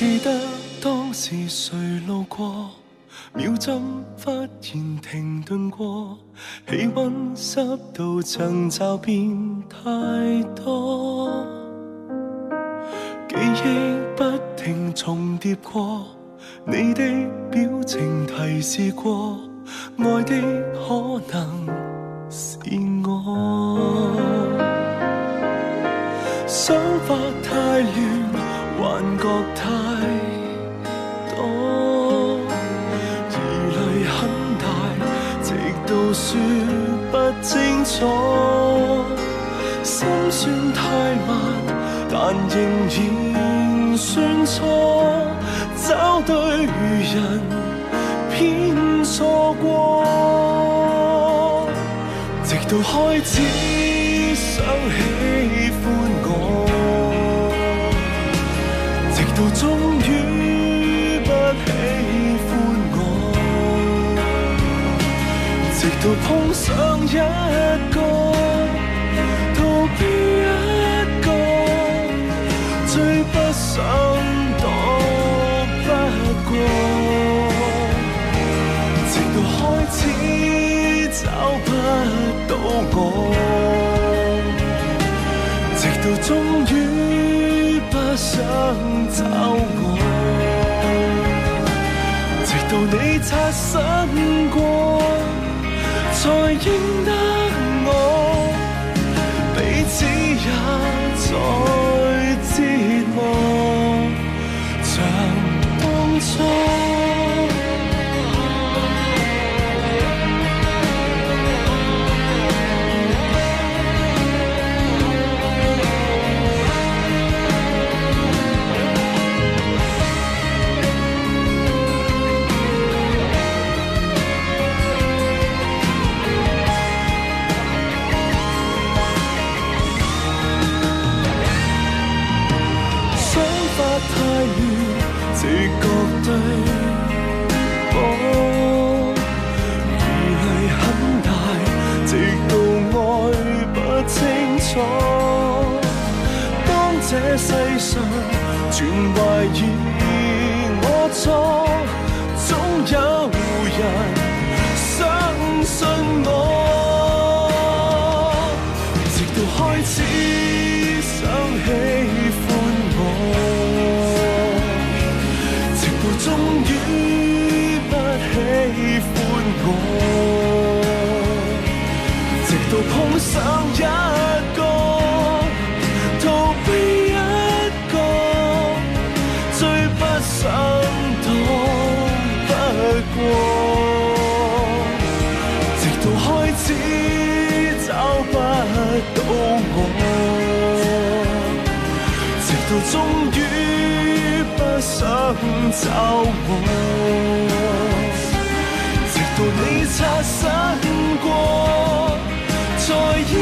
記得當時誰路過，秒針忽然停頓過，氣溫濕度曾驟變太多，記憶不停重疊過，你的表情提示過，愛的可能是我。想法太亂，幻覺太多，疑慮很大，直到說不清楚，心算太慢，但仍然算錯，找對人偏錯過，直到開始想喜歡我，直到終於不喜歡我，直到碰上一個逃避一個，最不想躲不過，直到開始找不到我，直到終於不想找我，直到你擦身過，才認得我，彼此也在折磨，像當初。直覺對我疑慮很大，直到愛不清楚，當這世上全懷疑我錯，總有人相信我，直到開始想喜歡我，終於不喜歡我，直到碰上一個逃避一個，最不想躲不過，直到開始找不到我，直到終於不想找我，直到你擦身過，才認